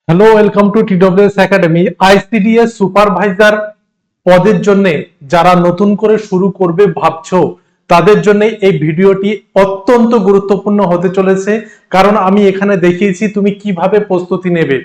Hello, welcome to TWS academy. ICDS supervisor পদের জন্য যারা নতুন করে শুরু করবে ভাবছো, তাদের জন্য এই ভিডিওটি অত্যন্ত গুরুত্বপূর্ণ হতে চলেছে। কারণ আমি এখানে দেখিয়েছি তুমি কিভাবে প্রস্তুতি নেবে।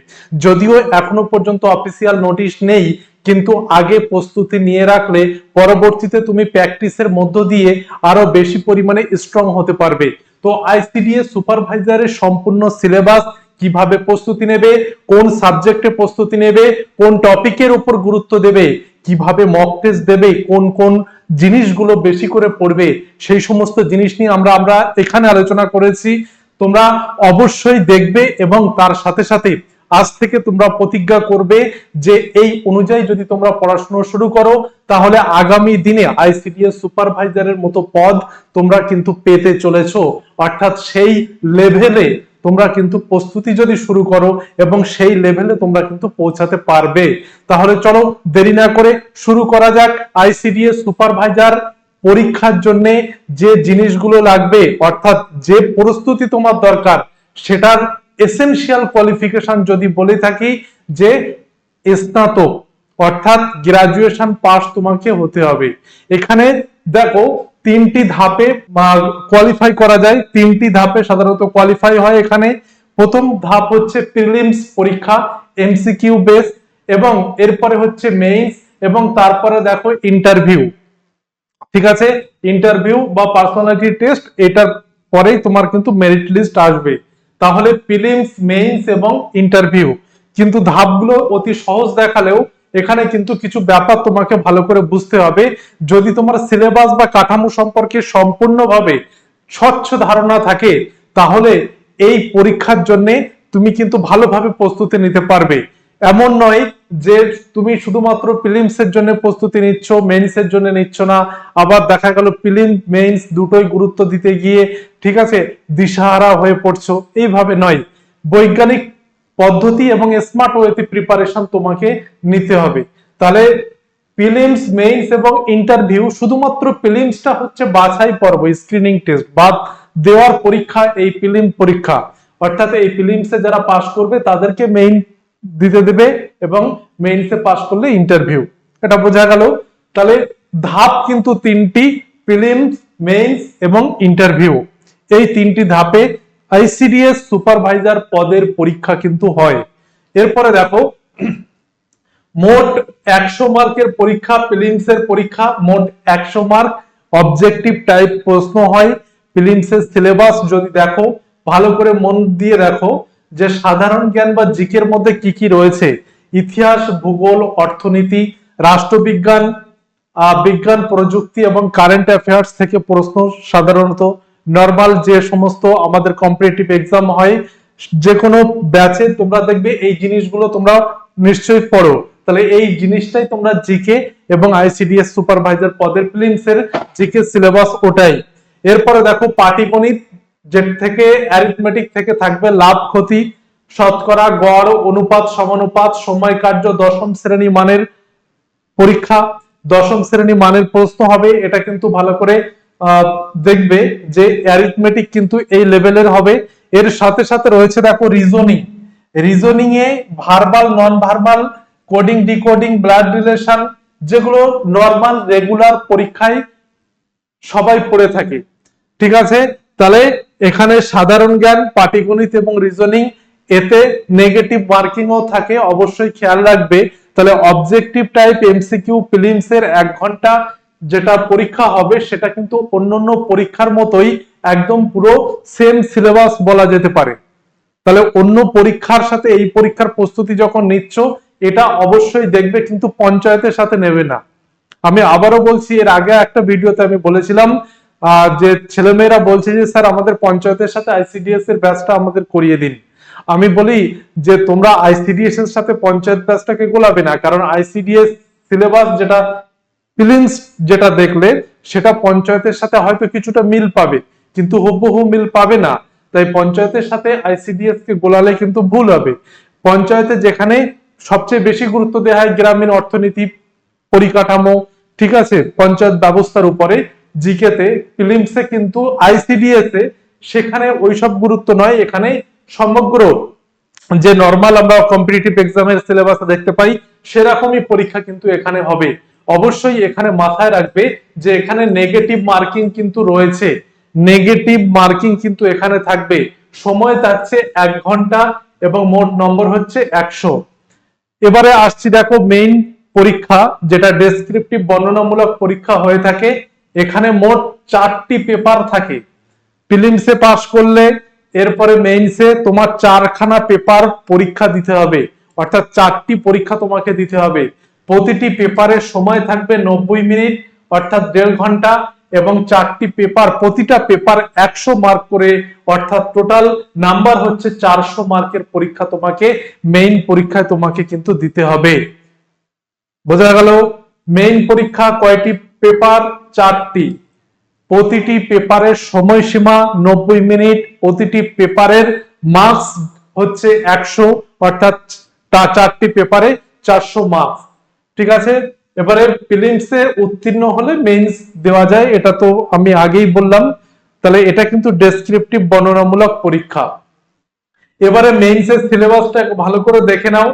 যদিও এখনো পর্যন্ত অফিসিয়াল নোটিশ নেই, কিন্তু আগে প্রস্তুতি নিয়ে রাখলে পরবর্তীতে তুমি প্র্যাকটিসের মধ্য দিয়ে আরো বেশি পরিমাণে স্ট্রং হতে পারবে। তো আইসিডিএস সুপারভাইজারের সম্পূর্ণ সিলেবাস, কিভাবে প্রস্তুতি নেবে, কোন সাবজেক্টে প্রস্তুতি নেবে, কোন টপিকের উপর গুরুত্ব দেবে, কিভাবে মক টেস্ট দেবে, কোন কোন জিনিসগুলো বেশি করে পড়বে, সেই সমস্ত জিনিস নিয়ে আমরা এখানে আলোচনা করেছি। তোমরা অবশ্যই দেখবে এবং তার সাথে সাথে আজ থেকে তোমরা প্রতিজ্ঞা করবে যে এই অনুযায়ী যদি তোমরা পড়াশোনা শুরু করো, তাহলে আগামী দিনে আইসিডিএস সুপারভাইজারের মতো পদ তোমরা কিন্তু পেতে চলেছো। অর্থাৎ সেই লেভেলে তোমরা কিন্তু প্রস্তুতি যদি শুরু করো এবং সেই লেভেলে তোমরা কিন্তু পৌঁছাতে পারবে। তাহলে চলো দেরি না করে শুরু করা যাক। আইসিডিএস সুপারভাইজার পরীক্ষার জন্য যে জিনিসগুলো লাগবে, অর্থাৎ যে প্রস্তুতি তোমার দরকার, সেটার এসেনশিয়াল কোয়ালিফিকেশন যদি বলে থাকি যে স্নাতক অর্থাৎ গ্রাজুয়েশন পাস তোমাকে হতে হবে। এখানে দেখো তিনটি ধাপে কোয়ালিফাই করা যায়, তিনটি ধাপে সাধারণত কোয়ালিফাই হয়। এখানে প্রথম ধাপ হচ্ছে প্রিলিমস পরীক্ষা, এমসিকিউ বেস, এবং এরপরে হচ্ছে মেইনস, এবং তারপরে দেখো ইন্টারভিউ। ঠিক আছে, ইন্টারভিউ বা পার্সোনালিটি টেস্ট, এটার পরেই তোমার কিন্তু মেরিট লিস্ট আসবে। তাহলে প্রিলিমস, মেইনস এবং ইন্টারভিউ, কিন্তু ধাপগুলো অতি সহজ দেখালেও এখানে কিন্তু কিছু ব্যাপার তোমাকে ভালো করে বুঝতে হবে। যদি তোমার সিলেবাস বা কাঠামো সম্পর্কে সম্পূর্ণভাবে স্বচ্ছ ধারণা থাকে, তাহলে এই পরীক্ষার জন্য তুমি কিন্তু ভালোভাবে প্রস্তুতি নিতে পারবে। এমন নয় যে তুমি শুধুমাত্র প্রিলিমস এর জন্য প্রস্তুতি নিচ্ছ, মেইনস এর জন্য নিচ্ছ না, আবার দেখা গেল প্রিলিম মেইনস দুটোই গুরুত্ব দিতে গিয়ে ঠিক আছে দিশাহারা হয়ে পড়ছো। এইভাবে নয়, বৈজ্ঞানিক পদ্ধতি এবং স্মার্ট ওয়েতে প্রিপারেশন তোমাকে নিতে হবে। তাহলে প্রিলিমস, মেইনস এবং ইন্টারভিউ, শুধুমাত্র প্রিলিমসটা হচ্ছে বাছাই পর্ব, স্ক্রিনিং টেস্ট বাদ দেওয়ার পরীক্ষা এই প্রিলিম পরীক্ষা। অর্থাৎ এই প্রিলিমসে যারা পাস করবে তাদেরকে মেইন দিতে দেবে এবং মেইনসে পাস করলে ইন্টারভিউ। এটা বোঝা গেল। তাহলে ধাপ কিন্তু তিনটি, প্রিলিমস, মেইনস এবং ইন্টারভিউ। এই তিনটি ধাপে আইসিডিএস সুপারভাইজার পদের পরীক্ষা কিন্তু হয়। এরপরে দেখো মোট 100 মার্কের পরীক্ষা, প্রিলিমস এর পরীক্ষা মোট 100 মার্ক। অবজেক্টিভ টাইপ প্রশ্ন হয়। প্রিলিমস এর সিলেবাস যদি দেখো, ভালো করে মন দিয়ে দেখো যে সাধারণ জ্ঞান বা জিকের মধ্যে কি কি রয়েছে। ইতিহাস, ভূগোল, অর্থনীতি, রাষ্ট্রবিজ্ঞান, বিজ্ঞান, প্রযুক্তি এবং কারেন্ট অ্যাফেয়ার্স থেকে প্রশ্ন। সাধারণত নর্মাল যে সমস্ত আমাদের কম্পিটিটিভ এক্সাম হয়, যে কোনো ব্যাচে তোমরা দেখবে এই জিনিসগুলো তোমরা নিশ্চয়ই পড়ো। তাহলে এই জিনিসটাই তোমরা জিকে এবং আইসিডিএস সুপারভাইজার পদের প্রিলিমস এর জিকে সিলেবাস ওটাই। এরপরে দেখো পাটিগণিত, যে থেকে অ্যারিথমেটিক থেকে থাকবে লাভ ক্ষতি, শতকরা, গড়, অনুপাত, সমানুপাত, সময় কার্য, দশম শ্রেণী মানের পরীক্ষা, দশম শ্রেণী মানের প্রশ্ন হবে। এটা কিন্তু ভালো করে দেখবে যে অ্যারিথমেটিক কিন্তু এই লেভেলের হবে। এর সাথে সাথে রয়েছে দেখো রিজনিং। রিজনিং এ verbal, non verbal, coding, decoding, blood relation, যেগুলো নর্মাল রেগুলার পরীক্ষায় সবাই পড়ে থাকে। ঠিক আছে, তাহলে এখানে সাধারণ জ্ঞান, পাটিগণিত এবং রিজনিং, এতে নেগেটিভ মার্কিংও থাকে, অবশ্যই খেয়াল রাখবে। তাহলে অবজেক্টিভ টাইপ এমসিকিউ প্রিলিমস এর 1 ঘন্টা যেটা পরীক্ষা হবে, সেটা কিন্তু অন্যান্য পরীক্ষার মতোই একদম পুরো সেম সিলেবাস বলা যেতে পারে। তাহলে অন্য পরীক্ষার সাথে এই পরীক্ষার প্রস্তুতি যখন নিচ্ছ, এটা অবশ্যই দেখবে কিন্তু পঞ্চায়েতের সাথে নেবে না। আমি আবারও বলছি, এর আগে একটা ভিডিওতে আমি বলেছিলাম যে ছেলেমেয়েরা বলছে যে স্যার আমাদের পঞ্চায়েতের সাথে আইসিডিএস এর ব্যাচটা আমাদের করিয়ে দিন। আমি বলি যে তোমরা আইসিডিএস এর সাথে পঞ্চায়েত ব্যাচটাকে গোলাবে না, কারণ আইসিডিএস সিলেবাস যেটা প্রিলিমস যেটা দেখলে, সেটা পঞ্চায়েতের সাথে হয়তো কিছুটা মিল পাবে, কিন্তু হুবহু মিল পাবে না। তাই পঞ্চায়েতের সাথে আইসিডিএস কে গোলালে কিন্তু ভুল হবে। পঞ্চায়েতে যেখানে সবচেয়ে বেশি গুরুত্ব দেওয়া হয় গ্রামীণ অর্থনীতি, পরিকাঠামো, ঠিক আছে, পঞ্চায়েত ব্যবস্থার উপরে, জিকেতে, প্রিলিমসে কিন্তু আইসিডিএস এ সেখানে ওইসব গুরুত্ব নয়। এখানে সমগ্র যে নর্মাল আমরা কম্পিটিটিভ এক্সামের সিলেবাস দেখতে পাই সেরকমই পরীক্ষা কিন্তু এখানে হবে। অবশ্যই এখানে মাথায় রাখবে যে এখানে নেগেটিভ মার্কিং কিন্তু রয়েছে, নেগেটিভ মার্কিং কিন্তু এখানে থাকবে। সময় থাকছে 1 ঘন্টা এবং মোট নম্বর হচ্ছে 100। এবারে আসছি দেখো মেইন পরীক্ষা, যেটা ডেসক্রিপটিভ বর্ণনামূলক পরীক্ষা হয়ে থাকে। এখানে মোট 4টি পেপার থাকে। প্রিলিমসে পাস করলে এরপরে মেইনসে তোমার 4খানা পেপার পরীক্ষা দিতে হবে, অর্থাৎ 4টি পরীক্ষা তোমাকে দিতে হবে। প্রতিটি পেপারের সময় থাকবে 90 মিনিট, অর্থাৎ 1.5 ঘন্টা, এবং 4টি পেপার, প্রতিটা পেপার 100 মার্ক করে, অর্থাৎ টোটাল নাম্বার হচ্ছে 400 মার্কের পরীক্ষা তোমাকে মেইন পরীক্ষায় তোমাকে কিন্তু দিতে হবে। বোঝা গেল? মেইন পরীক্ষা কয়টি পেপার? 4টি। প্রতিটি পেপারের সময়সীমা 90 মিনিট, প্রতিটি পেপারের মার্কস হচ্ছে 100, অর্থাৎ 4টি পেপারে 400 মার্কস। ঠিক আছে? এবারে প্রিলিমসে উত্তীর্ণ হলে মেইনস দেওয়া যায়, এটা তো আমি আগেই বললাম। তাহলে এটা কিন্তু ডেসক্রিপটিভ বর্ণনামূলক পরীক্ষা। এবারে মেইনসের সিলেবাসটা ভালো করে দেখে নাও।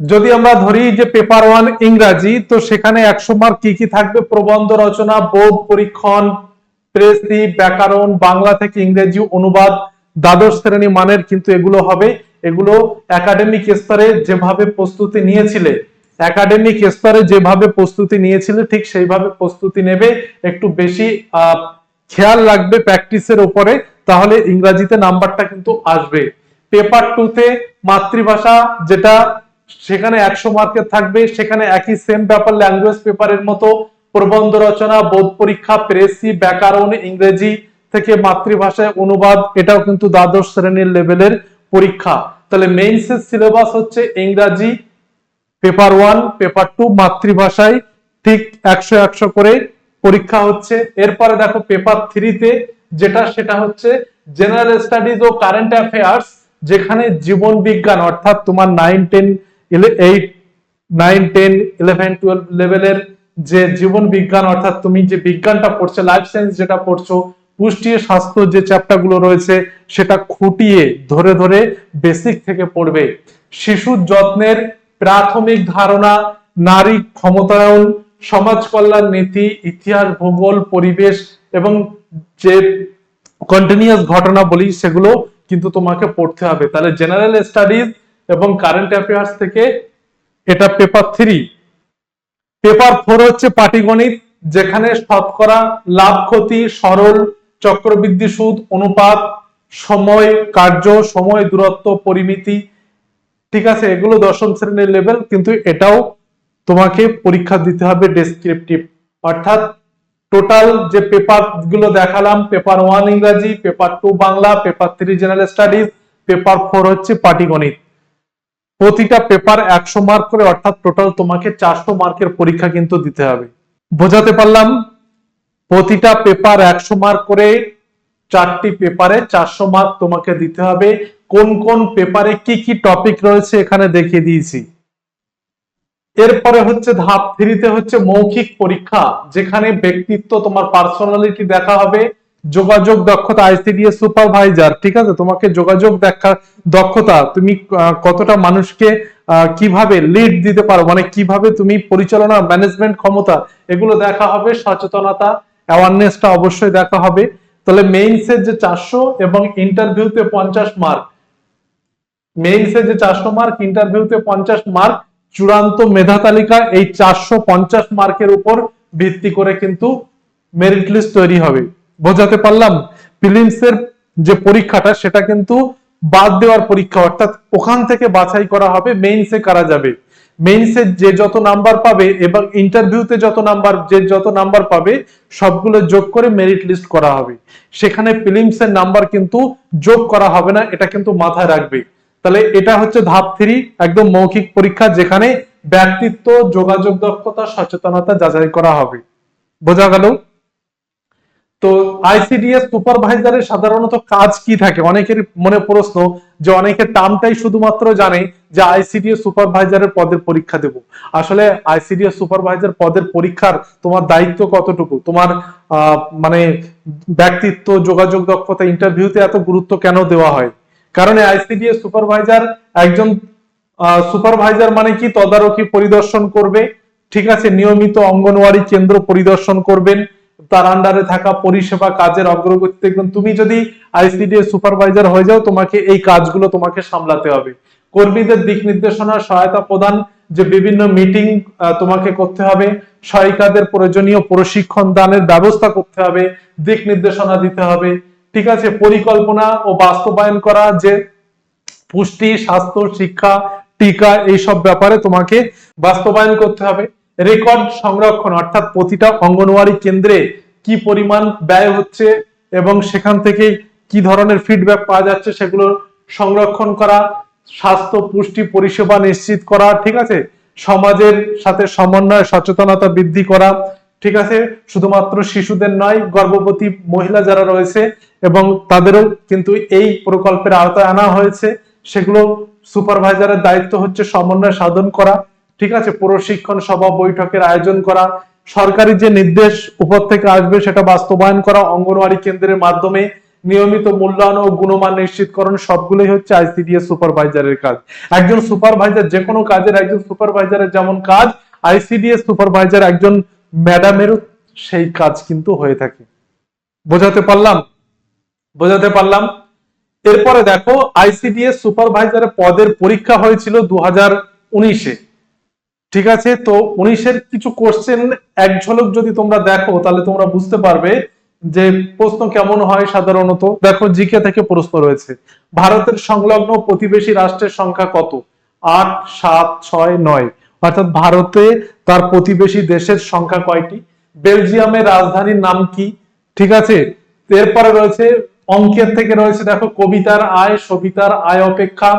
যদি আমরা ধরি যে পেপার 1 ইংরাজি, তো সেখানে 100 মার্ক কি কি থাকবে? প্রবন্ধ রচনা, বোধ পরীক্ষণ, প্রেসি, ব্যাকরণ, বাংলা থেকে ইংরেজি অনুবাদ, দ্বাদশ শ্রেণী মানের কিন্তু এগুলো হবে। এগুলো একাডেমিক স্তরে যেভাবে প্রস্তুতি নিয়েছিলে, একাডেমিক স্তরে যেভাবে প্রস্তুতি নিয়েছিলে ঠিক সেইভাবে প্রস্তুতি নেবে। একটু বেশি খেয়াল রাখবে প্র্যাকটিসের উপরে, তাহলে ইংরাজিতে নাম্বারটা কিন্তু আসবে। পেপার 2 তে মাতৃভাষা, যেটা সেখানে 100 মার্কের থাকবে, সেখানে একই সেম ব্যাপার, ল্যাঙ্গুয়েজ পেপারের মতো প্রবন্ধ রচনা, বোধ পরীক্ষা, প্রেসি, ব্যাকরণ, ইংরেজি থেকে মাতৃভাষায় অনুবাদ, এটাও কিন্তু দ্বাদশ শ্রেণীর লেভেলের পরীক্ষা। তাহলে মেইনসের সিলেবাস হচ্ছে ইংরাজি পেপার 1, পেপার 2 মাতৃভাষায় ঠিক 100 করে পরীক্ষা হচ্ছে। এরপরে দেখো পেপার 3 তে যেটা, সেটা হচ্ছে জেনারেল স্টাডিজ ও কারেন্ট অ্যাফেয়ার্স, যেখানে জীবন বিজ্ঞান, অর্থাৎ তোমার 9, 10, 11, 12 লেভেলের যে জীবন বিজ্ঞান, অর্থাৎ তুমি যে বিজ্ঞানটা পড়ছো, লাইফ সায়েন্স যেটা পড়ছো, পুষ্টি স্বাস্থ্য যে চ্যাপ্টার গুলো রয়েছে সেটা খুঁটিয়ে ধরে ধরে বেসিক থেকে পড়বে। শিশুর যত্নের প্রাথমিক ধারণা, নারী ক্ষমতায়ন, সমাজ কল্যাণ নীতি, ইতিহাস, ভূগোল, পরিবেশ এবং যে কন্টিনিউয়াস ঘটনা বলি সেগুলো কিন্তু তোমাকে পড়তে হবে। তাহলে জেনারেল স্টাডিজ এবং কারেন্ট অ্যাফেয়ার্স থেকে এটা পেপার 3। পেপার 4 হচ্ছে পাটিগণিত, যেখানে শতকরা, লাভ ক্ষতি, সরল, চক্রবৃদ্ধি সুদ, অনুপাত, সময় কার্য, সময় দূরত্ব, পরিমিতি। ঠিক আছে? এগুলো 10ম শ্রেণীর লেভেল, কিন্তু এটাও তোমাকে পরীক্ষা দিতে হবে ডেসক্রিপটিভ। অর্থাৎ টোটাল যে পেপার গুলো দেখালাম, পেপার 1 ইংরাজি, paper 2 Bangla, paper 3 general studies, paper 4 হচ্ছে পাটিগণিত। প্রতিটা পেপার 100 মার্ক করে, অর্থাৎ টোটাল তোমাকে 400 মার্কের পরীক্ষা কিন্তু দিতে হবে। বোঝাতে পারলাম? প্রতিটা পেপার 100 মার্ক করে, 4টি পেপারে 400 মার্ক তোমাকে দিতে হবে। কোন কোন পেপারে কি কি টপিক রয়েছে এখানে দেখিয়ে দিয়েছি। এরপরে হচ্ছে ধাপ 3 তে হচ্ছে মৌখিক পরীক্ষা, যেখানে ব্যক্তিত্ব, তোমার পার্সোনালিটি দেখা হবে, যোগাযোগ দক্ষতা, আইসিডিএস সুপারভাইজার। ঠিক আছে? তোমাকে যোগাযোগ দক্ষতা, তুমি কতটা মানুষকে কিভাবে লিড দিতে পারো, মানে কিভাবে তুমি পরিচালনা, ম্যানেজমেন্ট ক্ষমতা, এগুলো দেখা হবে। সচেতনতা, অ্যাওয়ারনেসটা অবশ্যই দেখা হবে। তাহলে মেইনসের যে 400 এবং ইন্টারভিউতে 50 মার্ক, মেইনসে যে 400 মার্ক, ইন্টারভিউতে 50 মার্ক, চূড়ান্ত মেধা তালিকা এই 450 মার্কের উপর ভিত্তি করে কিন্তু মেরিট লিস্ট তৈরি হবে। বোঝাতে পারলাম? প্রিলিমসের যে পরীক্ষাটা সেটা কিন্তু বাদ দেওয়ার পরীক্ষা, অর্থাৎ ওখান থেকে বাছাই করা হবে মেইনসে কারা যাবে। মেইনসে যে যত নাম্বার পাবে এবং ইন্টারভিউতে যত নাম্বার পাবে সবগুলো যোগ করে মেরিট লিস্ট করা হবে। সেখানে প্রিলিমসের নাম্বার কিন্তু যোগ করা হবে না, এটা কিন্তু মাথায় রাখবে। তাহলে এটা হচ্ছে ধাপ 3, একদম মৌখিক পরীক্ষা, যেখানে ব্যক্তিত্ব, যোগাযোগ দক্ষতা, সচেতনতা যাচাই করা হবে। বোঝা গেল? তো আইসিডিএস সুপারভাইজারের সাধারণত কাজ কি থাকে? অনেকের মনে প্রশ্ন, যে অনেকের টার্মটাই শুধুমাত্র জানে যে আইসিডিএস সুপারভাইজারের পদের পরীক্ষা দেব। আসলে আইসিডিএস সুপারভাইজার পদের পরীক্ষার তোমার দায়িত্ব কতটুকু, তোমার মানে ব্যক্তিত্ব, যোগাযোগ দক্ষতা, ইন্টারভিউতে এত গুরুত্ব কেন দেওয়া হয়? কারণ আইসিডিএস সুপারভাইজার একজন সুপারভাইজার মানে কি তদারকি পরিদর্শন করবে, ঠিক আছে, নিয়মিত অঙ্গনওয়াড়ি কেন্দ্র পরিদর্শন করবেন, তার আন্ডারে থাকা পরিষেবা কাজের অগ্রগতি দেখবেন। তুমি যদি আইসিডিএস সুপারভাইজার হয়ে যাও, তোমাকে এই কাজগুলো তোমাকে সামলাতে হবে। কর্মীদের দিক নির্দেশনা সহায়তা প্রদান, যে বিভিন্ন মিটিং তোমাকে করতে হবে, সহায়িকাদের প্রয়োজনীয় প্রশিক্ষণ দানের ব্যবস্থা করতে হবে, দিক নির্দেশনা দিতে হবে, ঠিক আছে, পরিকল্পনা ও বাস্তবায়ন করা, যে পুষ্টি, স্বাস্থ্য, শিক্ষা, টিকা এইসব ব্যাপারে তোমাকে বাস্তবায়ন করতে হবে। রেকর্ড সংরক্ষণ, অর্থাৎ প্রতিটা অঙ্গনওয়াড়ি কেন্দ্রে কি পরিমাণ ব্যয় হচ্ছে এবং সেখান থেকে কি ধরনের ফিডব্যাক পাওয়া যাচ্ছে সেগুলো সংরক্ষণ করা। স্বাস্থ্য পুষ্টি পরিষেবা নিশ্চিত করা, ঠিক আছে, সমাজের সাথে সমন্বয় সচেতনতা বৃদ্ধি করা, ঠিক আছে, শুধুমাত্র শিশুদের নয়, গর্ভবতী মহিলা যারা রয়েছে এবং তাদেরও কিন্তু এই প্রকল্পের আওতায় আনা হয়েছে, সেগুলো সুপারভাইজারের দায়িত্ব হচ্ছে সমন্বয় সাধন করা, ঠিক আছে, প্রশিক্ষণ সভা বৈঠকের আয়োজন করা, সরকারি যে নির্দেশ উপর থেকে আসবে সেটা বাস্তবায়ন করা অঙ্গনওয়াড়ি কেন্দ্রের মাধ্যমে, নিয়মিত মূল্যায়ন ও গুণমান নিশ্চিতকরণ, সবগুলোই হচ্ছে আইসিডিএস সুপারভাইজারের কাজ। একজন সুপারভাইজার, যে কোনো কাজের একজন সুপারভাইজারের যেমন কাজ, আইসিডিএস সুপারভাইজার একজন ম্যাডামেরও সেই কাজ কিন্তু হয়ে থাকে। বোঝাতে পারলাম? বোঝাতে পারলাম? এরপরে দেখো, আইসিডিএস সুপারভাইজারের পদের পরীক্ষা হয়েছিল 2019-এ, ঠিক আছে। তো 19-এর কিছু কোশ্চেন এক ঝলক যদি তোমরা দেখো তাহলে তোমরা বুঝতে পারবে যে প্রশ্ন কেমন হয় সাধারণত। দেখো, জিকে থেকে প্রশ্ন রয়েছে, ভারতের সংলগ্ন প্রতিবেশী রাষ্ট্রের সংখ্যা কত? 8, 7, 6, 9, অর্থাৎ ভারতে তার প্রতিবেশী দেশের সংখ্যা কয়টি? বেলজিয়ামের রাজধানীর নাম কি? ঠিক আছে। এরপরে রয়েছে অঙ্কের থেকে রয়েছে, দেখো, কবিতার আয় সবিতার আয় অপেক্ষা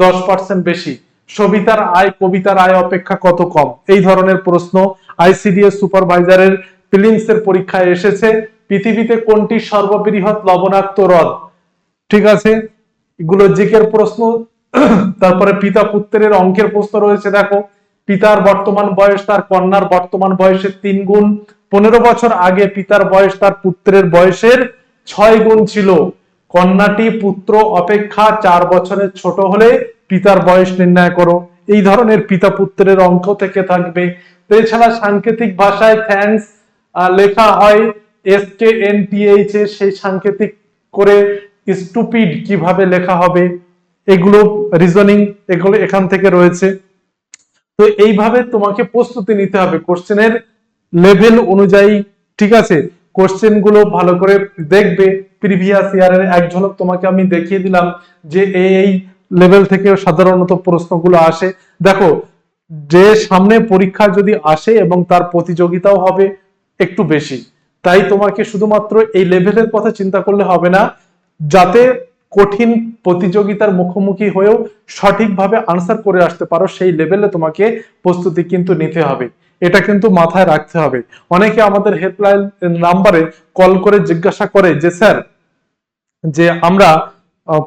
10% বেশি, সবিতার আয় কবিতার আয় অপেক্ষা কত কম? এই ধরনের প্রশ্ন আইসিডিএস সুপারভাইজারের প্রিলিমস এর পরীক্ষায় এসেছে। পৃথিবীতে কোনটি সর্ববৃহৎ লবণাক্ত হ্রদ? ঠিক আছে, এগুলো জিকের প্রশ্ন। তারপরে পিতা পুত্রের অঙ্কের প্রশ্ন রয়েছে, দেখো, পিতার বর্তমান বয়স তার কন্যার বর্তমান বয়সের 3 গুণ, 15 বছর আগে পিতার বয়স তার পুত্রের বয়সের 6 গুণ ছিল, কন্যাটি পুত্র অপেক্ষা 4 বছরের ছোট হলে পিতার বয়স নির্ণয় করো। এই ধরনের পিতা পুত্রের অঙ্ক থেকে থাকবে। এছাড়া সাংকেতিক ভাষায় থ্যাঙ্কস লেখা হয় SKNTH, সেই সাংকেতিক করে স্টুপিড কিভাবে লেখা হবে, এগুলো রিজনিং, এগুলো এখান থেকে রয়েছে। তো এইভাবে তোমাকে প্রস্তুতি নিতে হবে কোশ্চেনের লেভেল অনুযায়ী, ঠিক আছে। কোশ্চেন গুলো ভালো করে দেখবে, প্রিভিয়াস ইয়ারের এক ঝলক তোমাকে আমি দেখিয়ে দিলাম যে এই লেভেল থেকে সাধারণত প্রশ্নগুলো আসে। দেখো, যে সামনে পরীক্ষা যদি আসে এবং তার প্রতিযোগিতাও হবে একটু বেশি, তাই তোমাকে শুধুমাত্র এই লেভেলের কথা চিন্তা করলে হবে না, যাতে কঠিন প্রতিযোগিতার মুখোমুখি হয়েও সঠিকভাবে আনসার করে আসতে পারো, সেই লেভেলে তোমাকে প্রস্তুতি কিন্তু নিতে হবে। এটা কিন্তু মাথায় রাখতে হবে। অনেকে আমাদের হেল্পলাইন নাম্বারে কল করে জিজ্ঞাসা করে যে স্যার, যে আমরা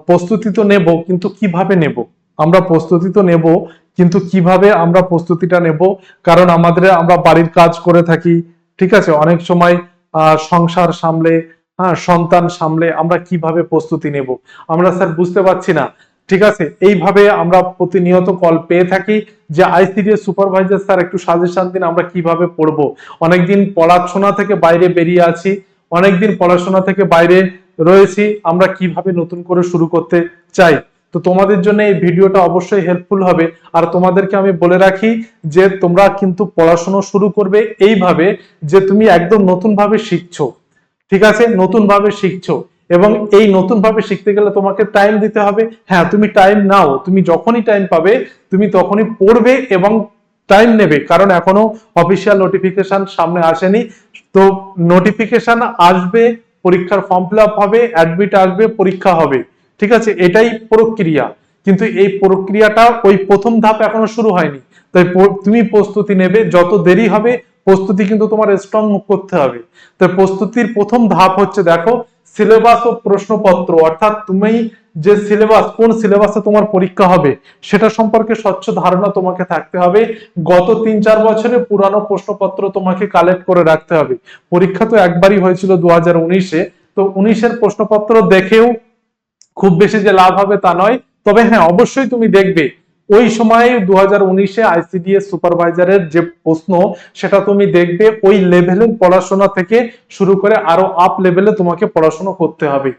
প্রস্তুতি তো নেব কিন্তু কিভাবে নেব? আমরা প্রস্তুতি তো নেব কিন্তু কিভাবে আমরা প্রস্তুতিটা নেব? কারণ আমরা বাড়ির কাজ করে থাকি, ঠিক আছে, অনেক সময় সংসার সামলে, সন্তান সামলে আমরা কিভাবে প্রস্তুতি নেব? আমরা স্যার বুঝতে পারছি না, ঠিক আছে। এইভাবে আমরা প্রতিনিয়ত কল পেয়ে থাকি যে আইসিডিএস সুপারভাইজার স্যার একটু সাজেশন দিন, আমরা কিভাবে পড়বো। অনেকদিন পড়াশোনা থেকে বাইরে বেরিয়ে আছি, অনেকদিন পড়াশোনা থেকে বাইরে রয়েছি, আমরা কিভাবে নতুন করে শুরু করতে চাই। তো তোমাদের জন্য এই ভিডিওটা অবশ্যই হেল্পফুল হবে। আর তোমাদেরকে আমি বলে রাখি যে তোমরা কিন্তু পড়াশোনা শুরু করবে এইভাবে যে তুমি একদম নতুন ভাবে শিখছো, ঠিক আছে, নতুন ভাবে শিখছো, এবং এই নতুন ভাবে শিখতে গেলে তোমাকে টাইম দিতে হবে। হ্যাঁ, তুমি টাইম নাও, তুমি যখনই টাইম পাবে তুমি তখনই পড়বে এবং টাইম নেবে, কারণ এখনো অফিসিয়াল নোটিফিকেশন সামনে আসেনি। তো নোটিফিকেশন আসবে, পরীক্ষার ফর্ম ফিল আপ হবে, অ্যাডমিট আসবে, পরীক্ষা হবে, ঠিক আছে, এটাই প্রক্রিয়া। কিন্তু এই প্রক্রিয়াটা ওই প্রথম ধাপ এখনো শুরু হয়নি, তাই তুমি প্রস্তুতি নেবে, যত দেরি হবে প্রস্তুতি কিন্তু তোমার স্ট্রং করতে হবে। তাই প্রস্তুতির প্রথম ধাপ হচ্ছে, দেখো, সিলেবাস ও প্রশ্নপত্র, অর্থাৎ তুমি যে সিলেবাস, কোন সিলেবাসে তোমার পরীক্ষা হবে সেটা সম্পর্কে স্বচ্ছ ধারণা তোমাকে থাকতে হবে। গত 3-4 বছরের পুরানো প্রশ্নপত্র তোমাকে কালেক্ট করে রাখতে হবে। পরীক্ষা তো একবারই হয়েছিল 2019-এ, তো 19-এর প্রশ্নপত্র দেখেও খুব বেশি যে লাভ হবে তা নয়, তবে হ্যাঁ অবশ্যই তুমি দেখবে ওই সময় 2019-এ আইসিডিএস সুপারভাইজারের যে প্রশ্ন সেটা তুমি দেখবে ওই লেভেলের পড়াশোনা থেকে শুরু করে আরো আপ লেভেলে তোমাকে পড়াশোনা করতে হবে।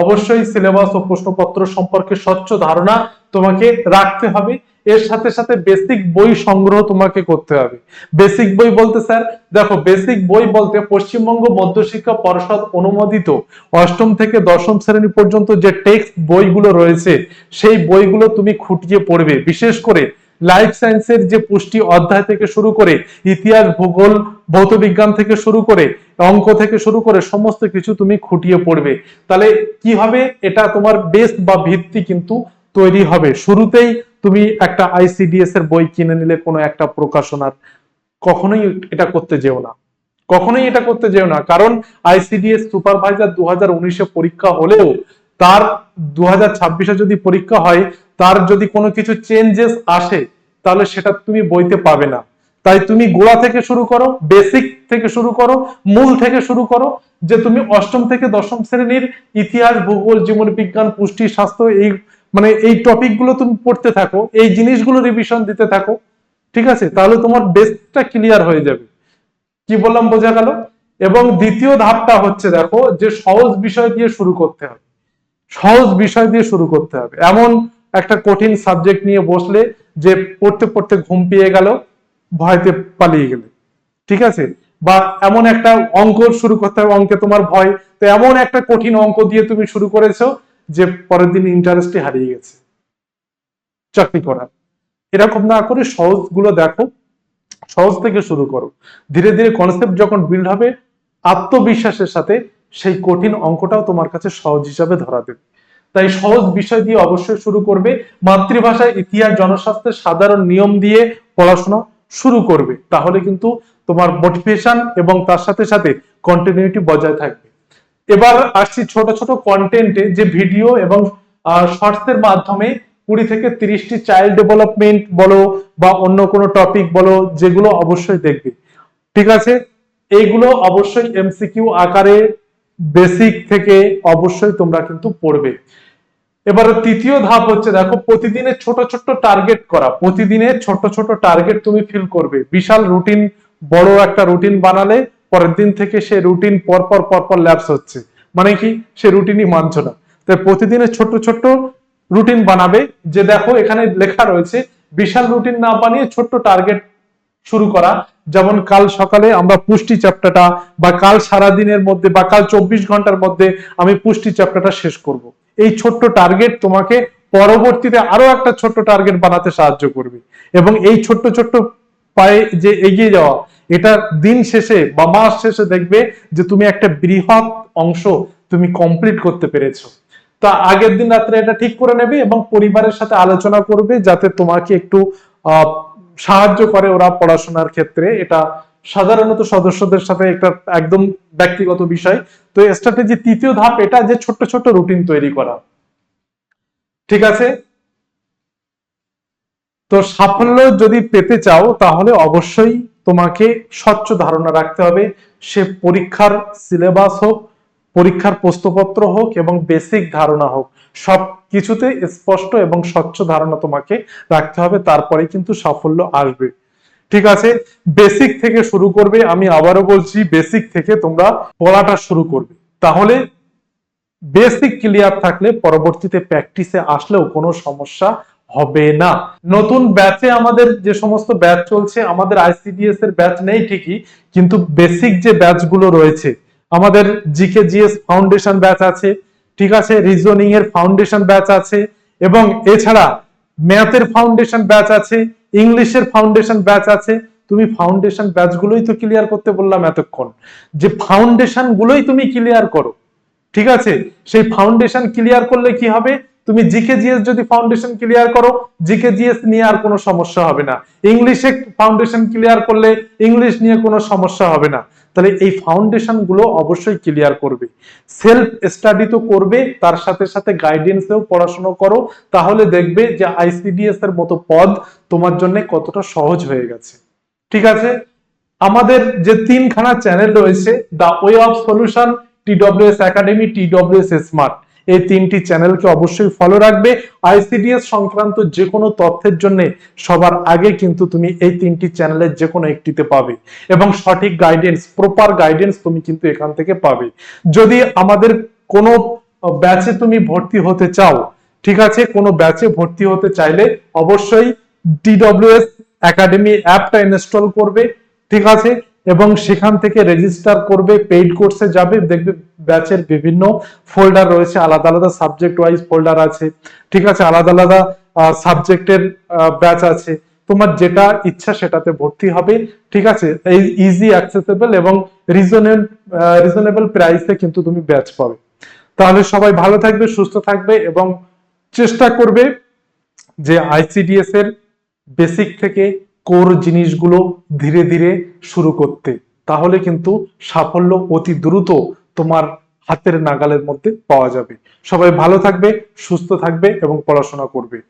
অবশ্যই সিলেবাস ও প্রশ্নপত্র সম্পর্কে স্বচ্ছ ধারণা তোমাকে রাখতে হবে। এর সাথে সাথে বেসিক বই সংগ্রহ তোমাকে করতে হবে। বেসিক বই বলতে স্যার দেখো, বেসিক বই বলতে পশ্চিমবঙ্গ মধ্যশিক্ষা পর্ষদ অনুমোদিত অষ্টম থেকে দশম শ্রেণী পর্যন্ত যে টেক্সট বইগুলো রয়েছে সেই বইগুলো তুমি খুঁটিয়ে পড়বে। বিশেষ করে লাইফ সায়েন্সের যে পুষ্টি অধ্যায় থেকে শুরু করে ইতিহাস, ভূগোল, ভৌতবিজ্ঞান থেকে শুরু করে অঙ্ক থেকে শুরু করে সমস্ত কিছু তুমি খুঁটিয়ে পড়বে। তাহলে কি হবে, এটা তোমার বেস বা ভিত্তি কিন্তু তৈরি হবে। শুরুতেই তুমি একটা আইসিডিএস এর বই কিনে নিলে কোনো একটা প্রকাশনার, কখনোই এটা করতে যেও না, কখনোই এটা করতে যেও না। কারণ আইসিডিএস সুপারভাইজার 2019-এ পরীক্ষা হলেও তার 2026-এ যদি পরীক্ষা হয়, তার যদি কোনো কিছু চেঞ্জেস আসে তাহলে সেটা তুমি বইতে পাবে না। তাই তুমি গোড়া থেকে শুরু করো, বেসিক থেকে শুরু করো, মূল থেকে শুরু করো, যে তুমি অষ্টম থেকে দশম শ্রেণীর ইতিহাস, ভূগোল, জীবন বিজ্ঞান, পুষ্টি, স্বাস্থ্য, এই মানে এই টপিক গুলো তুমি পড়তে থাকো, এই জিনিসগুলো রিভিশন দিতে থাকো, ঠিক আছে? তাহলে তোমার বেসটা ক্লিয়ার হয়ে যাবে। কি বললাম বোঝা গেল? এবং দ্বিতীয় ধাপটা হচ্ছে দেখো, যে সহজ বিষয় দিয়ে শুরু করতে হবে। সহজ বিষয় দিয়ে শুরু করতে হবে। এমন একটা কঠিন সাবজেক্ট নিয়ে বসলে যে পড়তে পড়তে ঘুম পেয়ে গেল, ভয়তে পালিয়ে গেলে, ঠিক আছে? বা এমন একটা অঙ্ক শুরু করতে হবে, অঙ্কে তোমার ভয়, তো এমন একটা কঠিন অঙ্ক দিয়ে তুমি শুরু করেছো যে পরের দিন ইন্টারেস্টই হারিয়ে গেছে চাকরি করার। এরকম না করে সহজ গুলো দেখো, সহজ থেকে শুরু করো। ধীরে ধীরে কনসেপ্ট যখন বিল্ড হবে, আত্মবিশ্বাসের সাথে সেই কঠিন অঙ্কটাও তোমার কাছে সহজ হিসাবে ধরা দেবে। তাই সহজ বিষয় দিয়ে অবশ্যই শুরু করবে। মাতৃভাষায় ইতিহাস, জনস্বাস্থ্যের সাধারণ নিয়ম দিয়ে পড়াশোনা শুরু করবে, তাহলে কিন্তু তোমার মোটিভেশন এবং তার সাথে সাথে কন্টিনিউটি বজায় থাকবে। এবার আসছি ছোট ছোট কন্টেন্টে, যে ভিডিও এবং শর্টস এর মাধ্যমে 20 থেকে 30টি চাইল্ড ডেভেলপমেন্ট বলো বা অন্য কোনো টপিক বলো, যেগুলো অবশ্যই দেখবে, ঠিক আছে? এইগুলো অবশ্যই এমসিকিউ আকারে বেসিক থেকে অবশ্যই তোমরা কিন্তু পড়বে। এবার তৃতীয় ধাপ হচ্ছে দেখো, প্রতিদিনের ছোট ছোট টার্গেট করা। প্রতিদিনের ছোট ছোট টার্গেট তুমি ফিল করবে। বিশাল রুটিন, বড় একটা রুটিন বানালে পরের দিন থেকে সে রুটিন পরপর ল্যাপস হচ্ছে, মানে কি সে রুটিনই মানছো না। তাই প্রতিদিনের ছোট ছোট রুটিন বানাবে। যে দেখো এখানে লেখা রয়েছে, বিশাল রুটিন না বানিয়ে ছোট্ট টার্গেট শুরু করা। যেমন কাল সকালে আমরা পুষ্টি চ্যাপ্টারটা, বা কাল সারা দিনের মধ্যে বা কাল 24 ঘন্টার মধ্যে আমি পুষ্টি চ্যাপ্টারটা শেষ করব। এই ছোট্ট টার্গেট তোমাকে পরবর্তীতে আরো একটা ছোট্ট টার্গেট বানাতে সাহায্য করবে। এবং এই ছোট্ট ছোট্ট পায়ে যে এগিয়ে যাওয়া, এটা দিন শেষে বা মাস শেষে দেখবে যে তুমি একটা বৃহৎ অংশ তুমি কমপ্লিট করতে পেরেছো। তা আগের দিন রাত্রে এটা ঠিক করে নেবে এবং পরিবারের সাথে আলোচনা করবে, যাতে তোমাকে একটু সাহায্য করে ওরা পড়াশোনার ক্ষেত্রে। এটা সাধারণত সদস্যদের সাথে একটা একদম ব্যক্তিগত বিষয়। তো স্ট্র্যাটেজি তৃতীয় ধাপ এটা, যে ছোট্ট ছোট্ট রুটিন তৈরি করা, ঠিক আছে? তো সাফল্য যদি পেতে চাও তাহলে অবশ্যই তোমাকে স্বচ্ছ ধারণা রাখতে হবে। সে পরীক্ষার সিলেবাস হোক, পরীক্ষার প্রশ্নপত্র হোক এবং বেসিক ধারণা হোক, সব কিছুতে স্পষ্ট এবং স্বচ্ছ ধারণা তোমাকে রাখতে হবে, তারপরে কিন্তু সাফল্য আসবে, ঠিক আছে? বেসিক থেকে শুরু করবে। আমি আবারও বলছি, বেসিক থেকে তোমরা পড়াটা শুরু করবে। তাহলে বেসিক ক্লিয়ার থাকলে পরবর্তীতে প্র্যাকটিসে আসলেও কোনো সমস্যা হবে না। নতুন ব্যাচে আমাদের যে সমস্ত ব্যাচ চলছে, আমাদের আইসিডিএস এর ব্যাচ নেই ঠিকই, কিন্তু বেসিক যে ব্যাচগুলো রয়েছে, আমাদের জিকে জিএস ফাউন্ডেশন ব্যাচ আছে, ঠিক আছে? রিজনিং এর ফাউন্ডেশন ব্যাচ আছে, এবং এছাড়া ম্যাথের ফাউন্ডেশন ব্যাচ আছে, ইংলিশের ফাউন্ডেশন ব্যাচ আছে। তুমি ফাউন্ডেশন ব্যাচগুলোই তো ক্লিয়ার করতে বললাম এতক্ষণ, যে ফাউন্ডেশন গুলোই তুমি ক্লিয়ার করো, ঠিক আছে? সেই ফাউন্ডেশন ক্লিয়ার করলে কি হবে, তুমি জিকে জিএস যদি ফাউন্ডেশন ক্লিয়ার করো, জিকে জিএস নিয়ে আর কোনো সমস্যা হবে না। ইংলিশে ফাউন্ডেশন ক্লিয়ার করলে ইংলিশ নিয়ে কোনো সমস্যা হবে না। তাহলে এই ফাউন্ডেশন গুলো অবশ্যই ক্লিয়ার করবে। সেলফ স্টাডি তো করবে, তার সাথে সাথে গাইডেন্সেও পড়াশোনা করো, তাহলে দেখবে যে আইসিডিএস এর মতো পদ তোমার জন্য কতটা সহজ হয়ে গেছে, ঠিক আছে? আমাদের যে 3খানা চ্যানেল রয়েছে, the way of solution, TWS academy, TWS smart, এই 3টি চ্যানেলকে অবশ্যই ফলো রাখবে। আইসিডিএস সংক্রান্ত যে কোনো তথ্যের জন্য সবার আগে কিন্তু তুমি এই 3টি চ্যানেলের যে কোনো একটিতে পাবে, এবং সঠিক গাইডেন্স, প্রপার গাইডেন্স তুমি কিন্তু এখান থেকে পাবে। যদি আমাদের কোনো ব্যাচে তুমি ভর্তি হতে চাও, ঠিক আছে, কোনো ব্যাচে ভর্তি হতে চাইলে অবশ্যই DWS একাডেমি অ্যাপটা ইনস্টল করবে, ঠিক আছে, এবং সেখান থেকে রেজিস্টার করবে, পেইড কোর্সে যাবে, দেখবে ব্যাচের বিভিন্ন ফোল্ডার রয়েছে, আলাদা আলাদা সাবজেক্ট ওয়াইজ ফোল্ডার আছে, ঠিক আছে, আলাদা আলাদা সাবজেক্টের ব্যাচ আছে, তোমার যেটা ইচ্ছা সেটাতে ভর্তি হবে, ঠিক আছে। এই ইজি অ্যাক্সেসেবল এবং রিজনেবল প্রাইসে কিন্তু তুমি ব্যাচ পাবে। তাহলে সবাই ভালো থাকবে, সুস্থ থাকবে এবং চেষ্টা করবে যে আইসিডিএস এর বেসিক থেকে কোর জিনিসগুলো ধীরে ধীরে শুরু করতে, তাহলে কিন্তু সাফল্য অতি দ্রুত তোমার হাতের নাগালের মধ্যে পাওয়া যাবে। সবাই ভালো থাকবে, সুস্থ থাকবে এবং পড়াশোনা করবে।